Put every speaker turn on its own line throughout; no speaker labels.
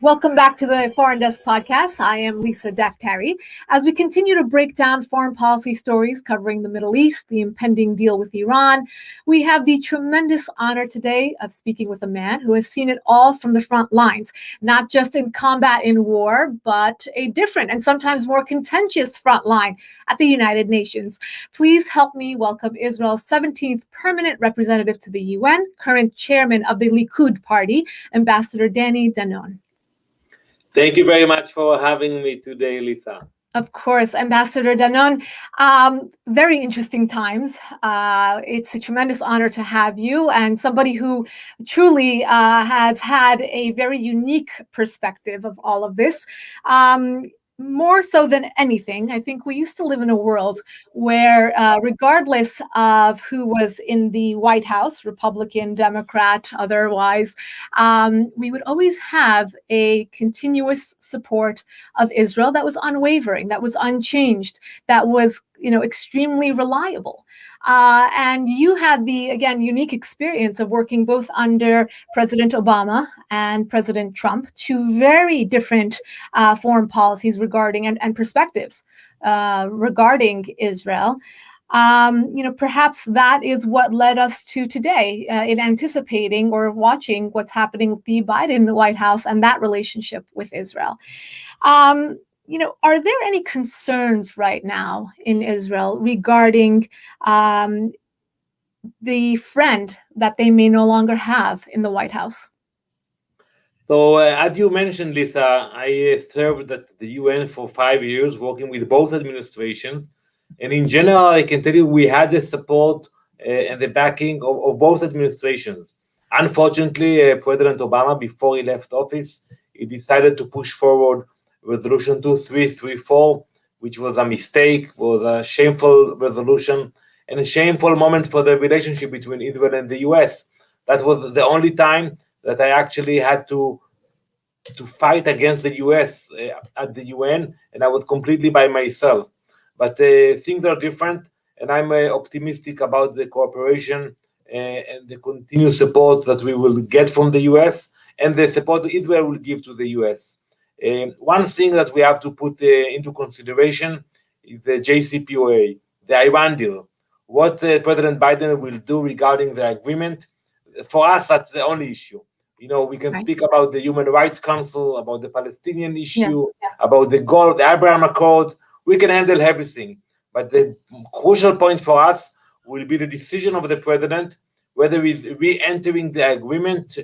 Welcome back to the Foreign Desk Podcast. I am Lisa Daftari. As we continue to break down foreign policy stories covering the Middle East, the impending deal with Iran, we have the tremendous honor today of speaking with a man who has seen it all from the front lines, not just in combat in war, but a different and sometimes more contentious front line at the United Nations. Please help me welcome Israel's 17th permanent representative to the UN, current chairman of the Likud party, Ambassador Danon.
Thank you very much for having me today, Lisa.
Of course, Ambassador Danon. Very interesting times. It's a tremendous honor to have you and somebody who truly has had a very unique perspective of all of this. More so than anything, I think we used to live in a world where, regardless of who was in the White House, Republican, Democrat, otherwise, we would always have a continuous support of Israel that was unwavering, that was unchanged, that was, extremely reliable. And you had the, again, unique experience of working both under President Obama and President Trump, two very different foreign policies regarding and perspectives regarding Israel. Perhaps that is what led us to today in anticipating or watching what's happening with the Biden White House and that relationship with Israel. Are there any concerns right now in Israel regarding the friend that they may no longer have in the White House?
So, as you mentioned, Lisa, I served at the UN for 5 years, working with both administrations. And in general, I can tell you we had the support and the backing of both administrations. Unfortunately, President Obama, before he left office, he decided to push forward Resolution 2334, which was a mistake, was a shameful resolution, and a shameful moment for the relationship between Israel and the US. That was the only time that I actually had to fight against the US at the UN, and I was completely by myself. But things are different, and I'm optimistic about the cooperation and the continued support that we will get from the US and the support that Israel will give to the US. One thing that we have to put into consideration is the JCPOA, the Iran deal. What President Biden will do regarding the agreement, for us, that's the only issue. We can speak about the Human Rights Council, about the Palestinian issue, about the goal, the Abraham Accord. We can handle everything. But the crucial point for us will be the decision of the president, whether he's re-entering the agreement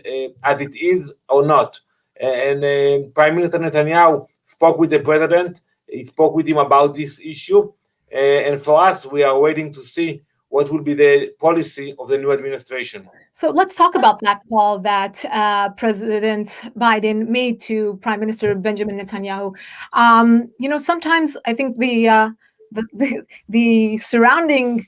as it is or not. And Prime Minister Netanyahu spoke with the president. He spoke with him about this issue. And for us, we are waiting to see what will be the policy of the new administration.
So let's talk about that call that President Biden made to Prime Minister Benjamin Netanyahu. Sometimes I think the surrounding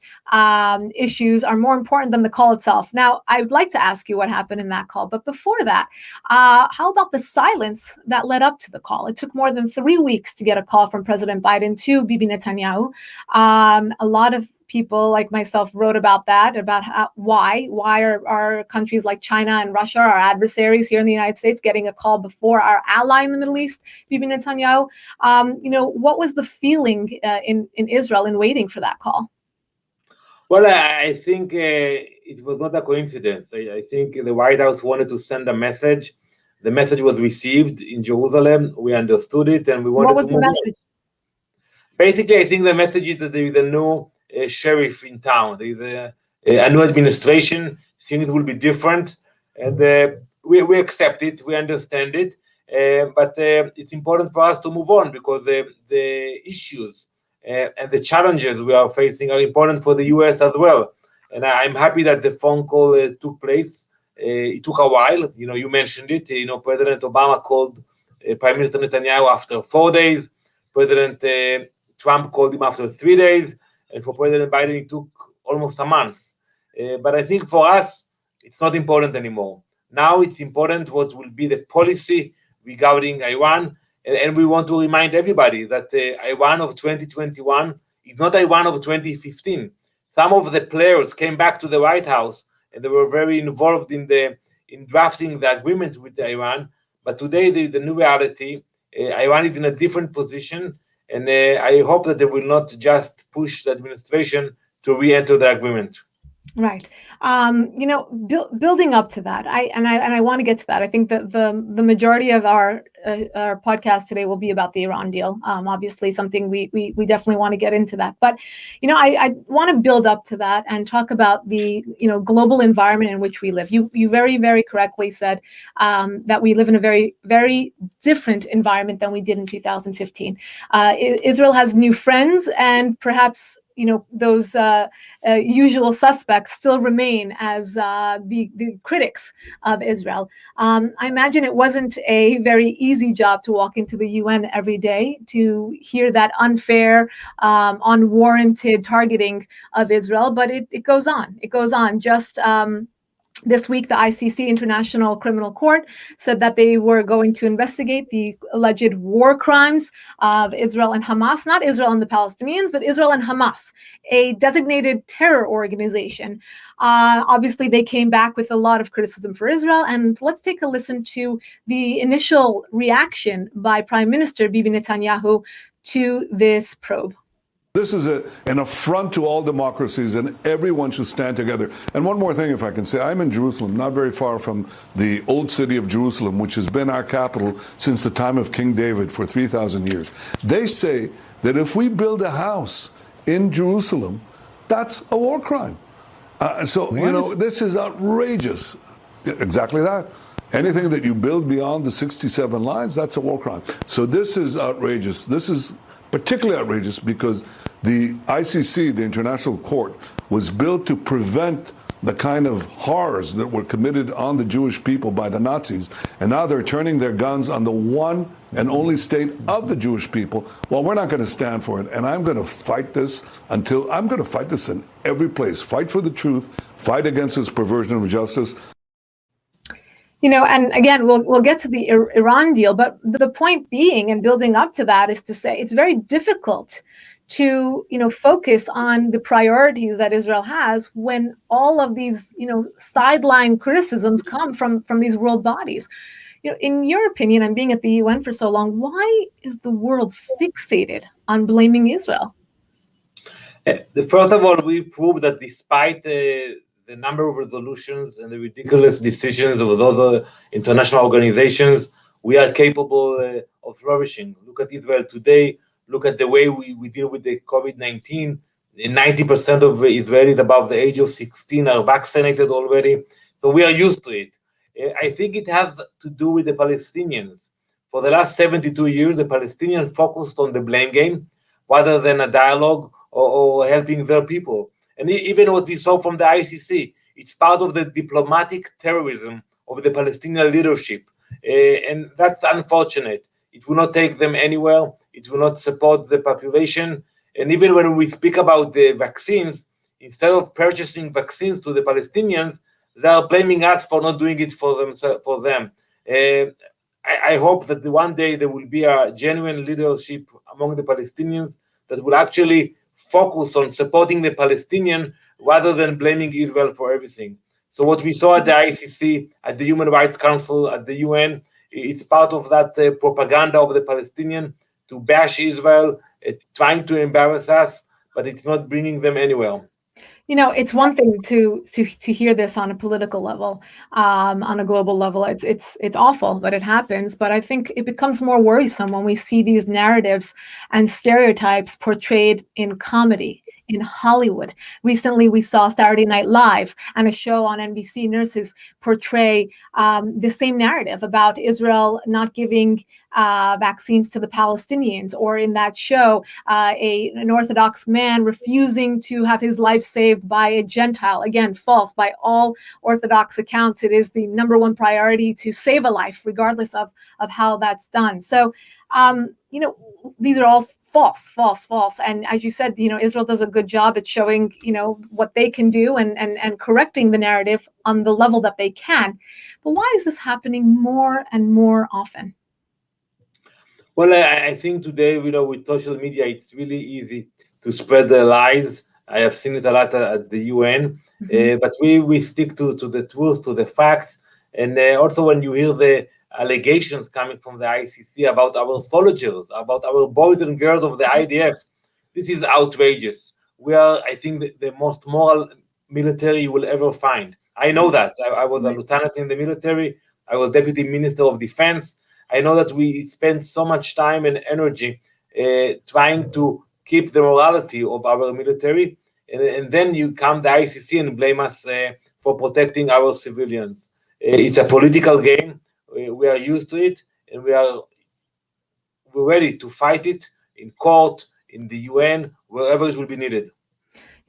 issues are more important than the call itself. Now, I would like to ask you what happened in that call. But before that, how about the silence that led up to the call? It took more than 3 weeks to get a call from President Biden to Bibi Netanyahu. A lot of people like myself wrote about that, about why are countries like China and Russia, our adversaries here in the United States, getting a call before our ally in the Middle East, Bibi Netanyahu. What was the feeling in Israel in waiting for that call?
Well, I think it was not a coincidence. I think the White House wanted to send a message. The message was received in Jerusalem. We understood it, and we wanted to move on. Basically, I think the message is that there is a new sheriff in town. There is a new administration. Things will be different, and we accept it. We understand it, but it's important for us to move on because the issues and the challenges we are facing are important for the US as well. And I'm happy that the phone call took place. It took a while. You mentioned it. President Obama called Prime Minister Netanyahu after 4 days. President Trump called him after 3 days. And for President Biden, it took almost a month. But I think for us, it's not important anymore. Now it's important what will be the policy regarding Iran. And we want to remind everybody that Iran of 2021 is not Iran of 2015. Some of the players came back to the White House and they were very involved in drafting the agreement with Iran. But today, the new reality, Iran is in a different position, and I hope that they will not just push the administration to re-enter the agreement.
Right. Building up to that, I want to get to that. I think that the majority of our podcast today will be about the Iran deal. Obviously, something we definitely want to get into that. But I want to build up to that and talk about the global environment in which we live. You very, very correctly said that we live in a very, very different environment than we did in 2015. Israel has new friends, and perhaps those usual suspects still remain as the critics of Israel. I imagine it wasn't a very easy job to walk into the UN every day to hear that unfair, unwarranted targeting of Israel, but it goes on. It goes on. Just this week, the ICC, International Criminal Court, said that they were going to investigate the alleged war crimes of Israel and Hamas, not Israel and the Palestinians, but Israel and Hamas, a designated terror organization. Obviously, they came back with a lot of criticism for Israel. And let's take a listen to the initial reaction by Prime Minister Bibi Netanyahu to this probe.
This is an affront to all democracies, and everyone should stand together. And one more thing, if I can say, I'm in Jerusalem, not very far from the old city of Jerusalem, which has been our capital since the time of King David for 3,000 years. They say that if we build a house in Jerusalem, that's a war crime. This is outrageous. Exactly that. Anything that you build beyond the 67 lines, that's a war crime. So this is outrageous. This is particularly outrageous because the ICC, the International Court, was built to prevent the kind of horrors that were committed on the Jewish people by the Nazis, and now they're turning their guns on the one and only state of the Jewish people. Well, we're not going to stand for it, and I'm going to fight this in every place. Fight for the truth, fight against this perversion of justice.
And again, we'll get to the Iran deal, but the point being, and building up to that, is to say it's very difficult to focus on the priorities that Israel has when all of these sideline criticisms come from these world bodies. In your opinion, and being at the UN for so long, why is the world fixated on blaming Israel?
First of all, we proved that despite the number of resolutions and the ridiculous decisions of those international organizations, we are capable of flourishing. Look at Israel today. Look at the way we deal with the COVID-19. 90% of Israelis above the age of 16 are vaccinated already. So we are used to it. I think it has to do with the Palestinians. For the last 72 years, the Palestinians focused on the blame game rather than a dialogue or helping their people. And even what we saw from the ICC, it's part of the diplomatic terrorism of the Palestinian leadership. And that's unfortunate. It will not take them anywhere. It will not support the population. And even when we speak about the vaccines, instead of purchasing vaccines to the Palestinians, they are blaming us for not doing it for them. I hope that one day there will be a genuine leadership among the Palestinians that will actually focus on supporting the Palestinian rather than blaming Israel for everything. So what we saw at the ICC, at the Human Rights Council, at the UN, it's part of that propaganda of the Palestinian to bash Israel, trying to embarrass us, but it's not bringing them anywhere.
It's one thing to hear this on a political level, on a global level. It's awful that it happens, but I think it becomes more worrisome when we see these narratives and stereotypes portrayed in comedy, in Hollywood. Recently, we saw Saturday Night Live and a show on NBC Nurses portray the same narrative about Israel not giving vaccines to the Palestinians, or in that show, an Orthodox man refusing to have his life saved by a Gentile. Again, false. By all Orthodox accounts, it is the number one priority to save a life, regardless of how that's done. So, these are all false. And as you said, Israel does a good job at showing, what they can do and correcting the narrative on the level that they can. But why is this happening more and more often?
Well, I think today, with social media, it's really easy to spread the lies. I have seen it a lot at the UN, but we stick to the truth, to the facts. And also when you hear the allegations coming from the ICC about our soldiers, about our boys and girls of the IDF. This is outrageous. We are, I think, the most moral military you will ever find. I know that. I was a lieutenant in the military. I was Deputy Minister of Defense. I know that we spend so much time and energy trying to keep the morality of our military, and then you come the ICC and blame us for protecting our civilians. It's a political game. We are used to it, and we're ready to fight it in court, in the UN, wherever it will be needed.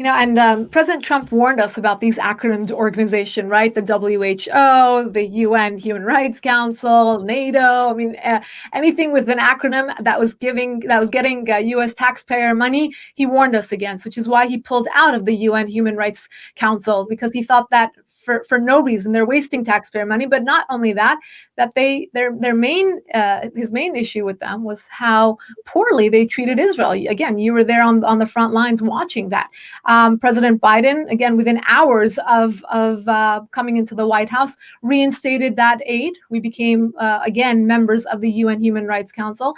And President Trump warned us about these acronymed organizations, right? The WHO, the UN Human Rights Council, NATO. I mean, anything with an acronym that was getting U.S. taxpayer money, he warned us against, which is why he pulled out of the UN Human Rights Council, because he thought that for no reason they're wasting taxpayer money. But not only that his main issue with them was how poorly they treated Israel. Again, you were there on the front lines watching that. President Biden, again, within hours of coming into the White House, reinstated that aid. We became, again, members of the UN Human Rights Council,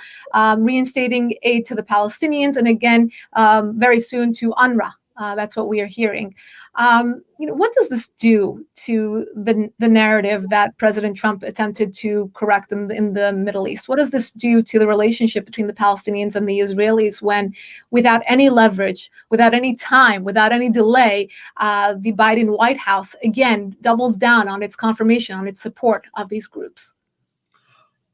reinstating aid to the Palestinians, and again, very soon to UNRWA. That's what we are hearing. What does this do to the narrative that President Trump attempted to correct in the Middle East? What does this do to the relationship between the Palestinians and the Israelis when, without any leverage, without any time, without any delay, the Biden White House, again, doubles down on its confirmation, on its support of these groups?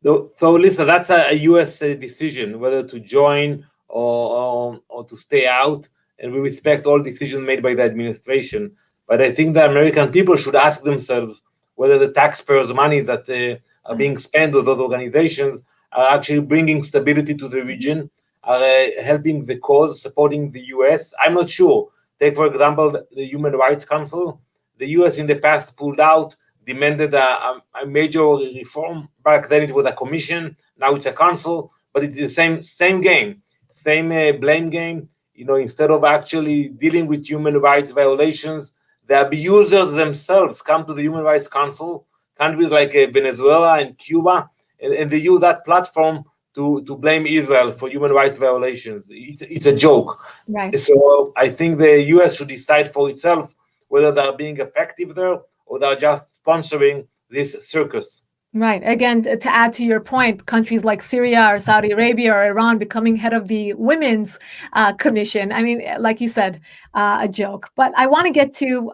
So, Lisa, that's a U.S. decision, whether to join or to stay out. And we respect all decisions made by the administration. But I think the American people should ask themselves whether the taxpayers' money that are being spent with those organizations are actually bringing stability to the region, are helping the cause, supporting the U.S. I'm not sure. Take, for example, the Human Rights Council. The U.S. in the past pulled out, demanded a major reform. Back then it was a commission. Now it's a council. But it's the same game, same blame game. Instead of actually dealing with human rights violations, the abusers themselves come to the Human Rights Council, countries like Venezuela and Cuba, and they use that platform to blame Israel for human rights violations. It's a joke.
Right.
So I think the U.S. should decide for itself whether they're being effective there or they're just sponsoring this circus.
Right. Again, to add to your point, countries like Syria or Saudi Arabia or Iran becoming head of the Women's Commission. I mean, like you said, a joke. But I want to get to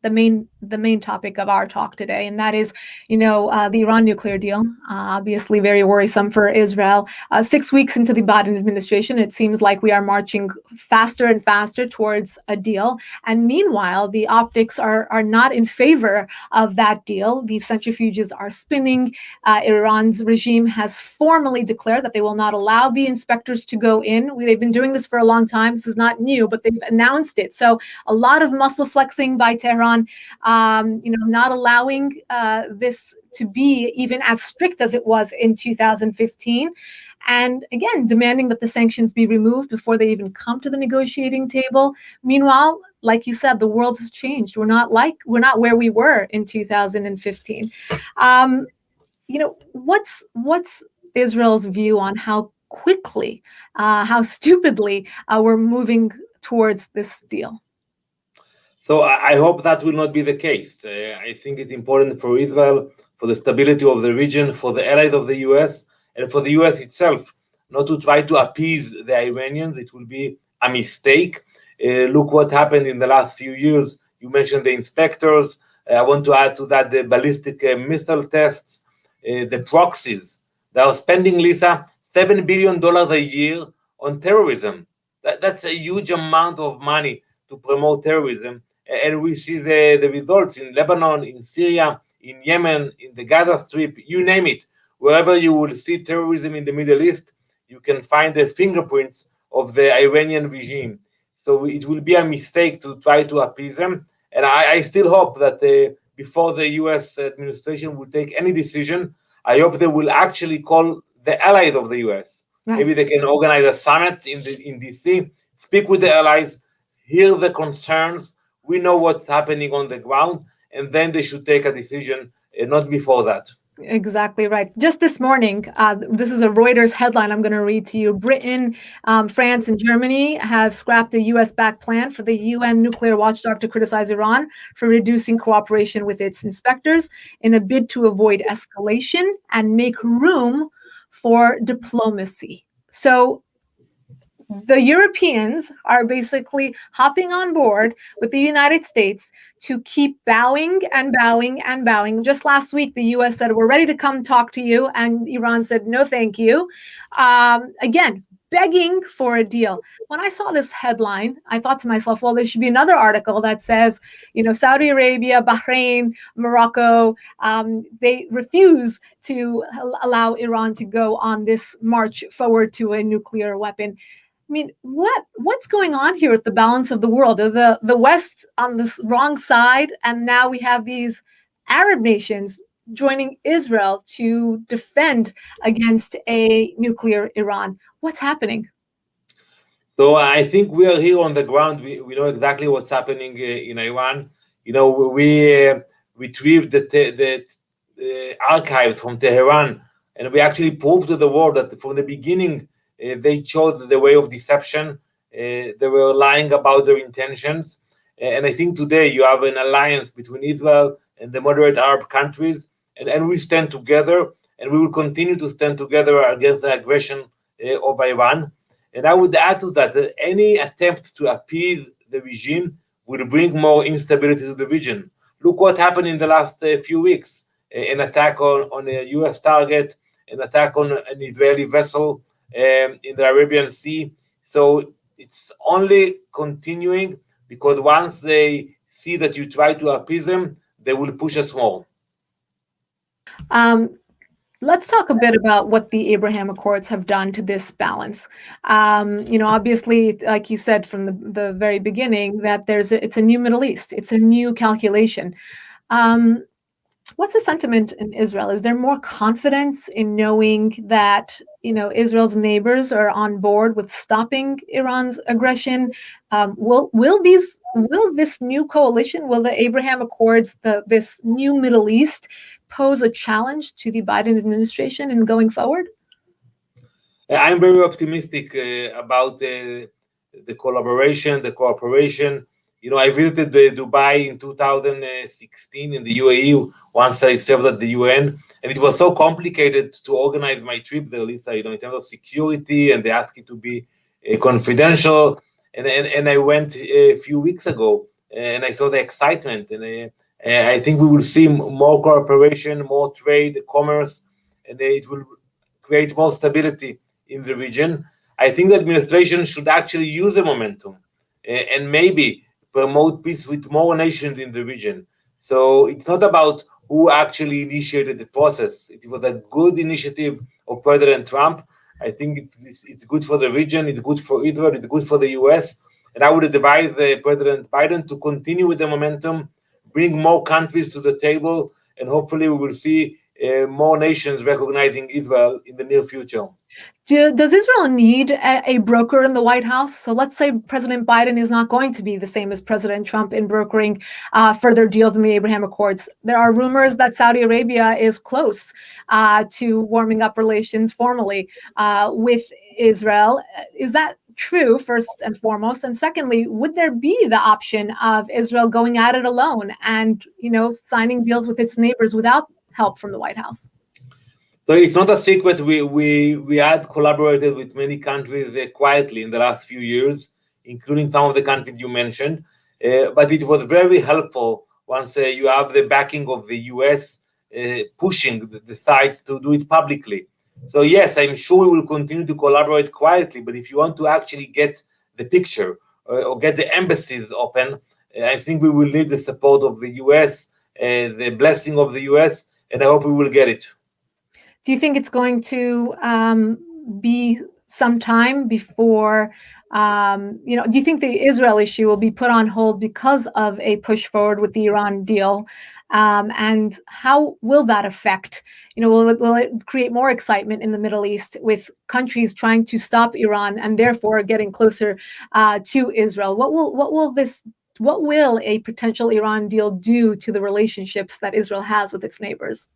the main topic of our talk today, and that is, the Iran nuclear deal. Obviously, very worrisome for Israel. 6 weeks into the Biden administration, it seems like we are marching faster and faster towards a deal. And meanwhile, the optics are not in favor of that deal. The centrifuges are spinning. Iran's regime has formally declared that they will not allow the inspectors to go in. They've been doing this for a long time. This is not new, but they've announced it. So a lot of muscle flexing by Tehran. Not allowing this to be even as strict as it was in 2015. And again, demanding that the sanctions be removed before they even come to the negotiating table. Meanwhile, like you said, the world has changed. We're not where we were in 2015. What's Israel's view on how quickly, how stupidly we're moving towards this deal?
So I hope that will not be the case. I think it's important for Israel, for the stability of the region, for the allies of the U.S., and for the U.S. itself, not to try to appease the Iranians. It will be a mistake. Look what happened in the last few years. You mentioned the inspectors. I want to add to that the ballistic missile tests, the proxies. They are spending, Lisa, $7 billion a year on terrorism. That's a huge amount of money to promote terrorism. And we see the results in Lebanon, in Syria, in Yemen, in the Gaza Strip, you name it. Wherever you will see terrorism in the Middle East, you can find the fingerprints of the Iranian regime. So it will be a mistake to try to appease them. And I still hope that before the U.S. administration will take any decision, I hope they will actually call the allies of the U.S. Right. Maybe they can organize a summit in D.C., speak with the allies, hear the concerns. We know what's happening on the ground, and then they should take a decision, not before that.
Exactly right. Just this morning, this is a Reuters headline I'm going to read to you. Britain, France, and Germany have scrapped a US-backed plan for the UN nuclear watchdog to criticize Iran for reducing cooperation with its inspectors in a bid to avoid escalation and make room for diplomacy. So the Europeans are basically hopping on board with the United States to keep bowing and bowing and bowing. Just last week, the US said, we're ready to come talk to you. And Iran said, no, thank you. Again, begging for a deal. When I saw this headline, I thought to myself, well, there should be another article that says, Saudi Arabia, Bahrain, Morocco, they refuse to allow Iran to go on this march forward to a nuclear weapon. I mean, what's going on here with the balance of the world? Are the West on this wrong side, and now we have these Arab nations joining Israel to defend against a nuclear Iran. What's happening?
So I think we are here on the ground. We know exactly what's happening in Iran. We retrieved the archives from Tehran, and we actually proved to the world that from the beginning they chose the way of deception. They were lying about their intentions. And I think today you have an alliance between Israel and the moderate Arab countries, and we stand together, and we will continue to stand together against the aggression of Iran. And I would add to that any attempt to appease the regime will bring more instability to the region. Look what happened in the last few weeks. An attack on a US target, an attack on an Israeli vessel in the Arabian Sea. So it's only continuing, because once they see that you try to appease them, they will push us more.
Let's talk a bit about what the Abraham Accords have done to this balance. Obviously, like you said from the very beginning, that it's a new Middle East. It's a new calculation. What's the sentiment in Israel? Is there more confidence in knowing that Israel's neighbors are on board with stopping Iran's aggression? Will this new coalition, will the Abraham Accords, this new Middle East, pose a challenge to the Biden administration in going forward?
I'm very optimistic about the collaboration, the cooperation. I visited Dubai in 2016 in the UAE once I served at the UN, and it was so complicated to organize my trip there, Lisa, in terms of security, and they asked it to be confidential. And I went a few weeks ago, and I saw the excitement, and I think we will see more cooperation, more trade, commerce, and it will create more stability in the region. I think the administration should actually use the momentum and maybe promote peace with more nations in the region. So it's not about who actually initiated the process. It was a good initiative of President Trump. I think it's good for the region, it's good for Israel, it's good for the US. And I would advise President Biden to continue with the momentum, bring more countries to the table, and hopefully we will see more nations recognizing Israel in the near future.
Does Israel need a broker in the White House? So let's say President Biden is not going to be the same as President Trump in brokering further deals in the Abraham Accords. There are rumors that Saudi Arabia is close to warming up relations formally with Israel. Is that true, first and foremost? And secondly, would there be the option of Israel going at it alone and, signing deals with its neighbors without help from the White House?
So it's not a secret. We had collaborated with many countries quietly in the last few years, including some of the countries you mentioned. But it was very helpful once you have the backing of the US pushing the sides to do it publicly. So yes, I'm sure we will continue to collaborate quietly. But if you want to actually get the picture or get the embassies open, I think we will need the support of the US, the blessing of the US, and I hope we will get it.
Do you think it's going to be some time before, do you think the Israel issue will be put on hold because of a push forward with the Iran deal? And how will that affect, will it create more excitement in the Middle East with countries trying to stop Iran and therefore getting closer to Israel? What will a potential Iran deal do to the relationships that Israel has with its neighbors?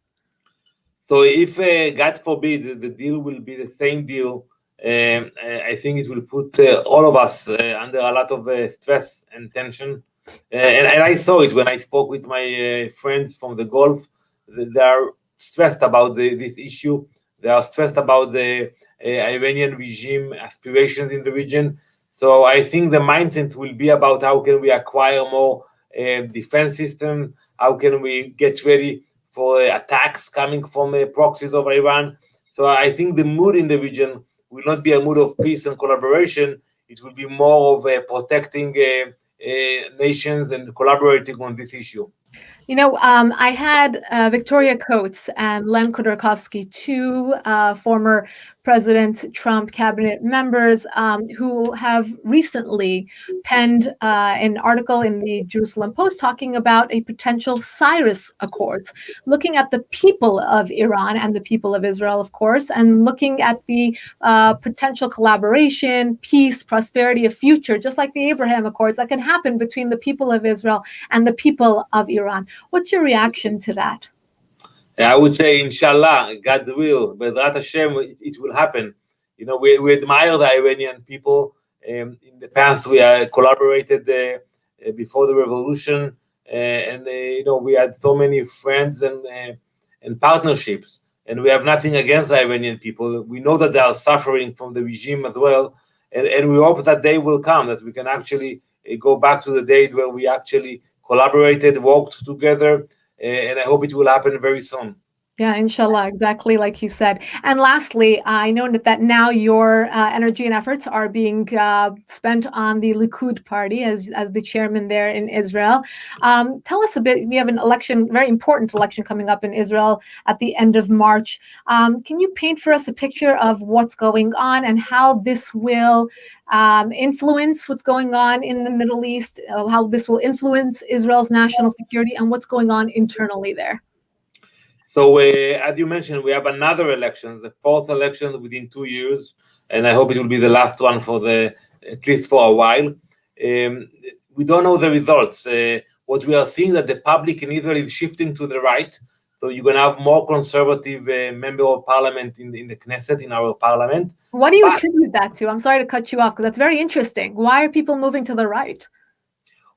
So if, God forbid, the deal will be the same deal, I think it will put all of us under a lot of stress and tension. And I saw it when I spoke with my friends from the Gulf. They are stressed about this issue. They are stressed about the Iranian regime aspirations in the region. So I think the mindset will be about how can we acquire more defense system, how can we get ready for attacks coming from proxies of Iran. So I think the mood in the region will not be a mood of peace and collaboration. It will be more of protecting nations and collaborating on this issue.
You know, I had Victoria Coates and Len Khodorkovsky, two former President Trump cabinet members who have recently penned an article in the Jerusalem Post talking about a potential Cyrus Accords, looking at the people of Iran and the people of Israel, of course, and looking at the potential collaboration, peace, prosperity, a future, just like the Abraham Accords, that can happen between the people of Israel and the people of Iran. What's your reaction to that?
I would say, inshallah, God's will, B'ezrat Hashem, it will happen. You know, we admire the Iranian people. In the past, we collaborated before the revolution, and you know, we had so many friends and partnerships. And we have nothing against the Iranian people. We know that they are suffering from the regime as well, and we hope that day will come, that we can actually go back to the days where we actually collaborated, worked together, and I hope it will happen very soon.
Yeah, inshallah, exactly like you said. And lastly, I know that now your energy and efforts are being spent on the Likud party as the chairman there in Israel. Tell us a bit. We have an election, very important election coming up in Israel at the end of March. Can you paint for us a picture of what's going on and how this will influence what's going on in the Middle East, how this will influence Israel's national security and what's going on internally there?
So, as you mentioned, we have another election, the fourth election within 2 years, and I hope it will be the last one at least for a while. We don't know the results. What we are seeing is that the public in Israel is shifting to the right. So you're going to have more conservative member of parliament in the Knesset, in our parliament.
What do you attribute that to? I'm sorry to cut you off because that's very interesting. Why are people moving to the right?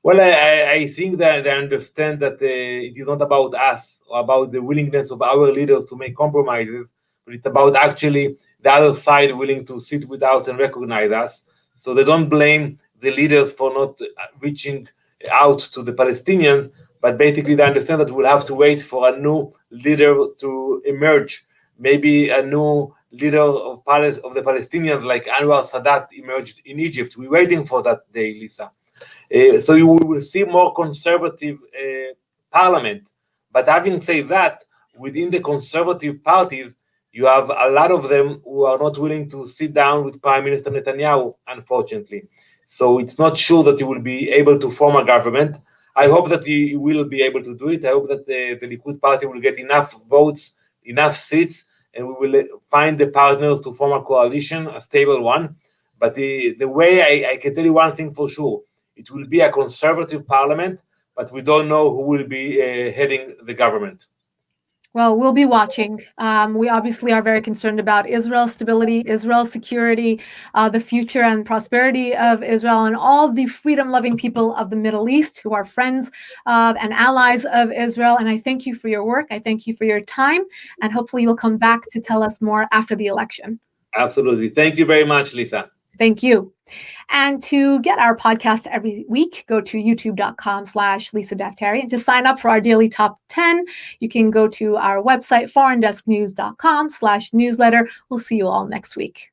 Well, I think that they understand that it is not about us or about the willingness of our leaders to make compromises, but it's about actually the other side willing to sit with us and recognize us. So they don't blame the leaders for not reaching out to the Palestinians, but basically they understand that we'll have to wait for a new leader to emerge. Maybe a new leader of the Palestinians like Anwar Sadat emerged in Egypt. We're waiting for that day, Lisa. So you will see more conservative parliament. But having said that, within the conservative parties, you have a lot of them who are not willing to sit down with Prime Minister Netanyahu, unfortunately. So it's not sure that he will be able to form a government. I hope that he will be able to do it. I hope that the Likud party will get enough votes, enough seats, and we will find the partners to form a coalition, a stable one. But the way I can tell you one thing for sure, it will be a conservative parliament, but we don't know who will be heading the government.
Well, we'll be watching. We obviously are very concerned about Israel's stability, Israel's security, the future and prosperity of Israel, and all the freedom-loving people of the Middle East who are friends and allies of Israel. And I thank you for your work. I thank you for your time. And hopefully you'll come back to tell us more after the election.
Absolutely. Thank you very much, Lisa.
Thank you. And to get our podcast every week, go to youtube.com/Lisa Daftari. And to sign up for our daily top 10, you can go to our website, foreigndesknews.com/newsletter. We'll see you all next week.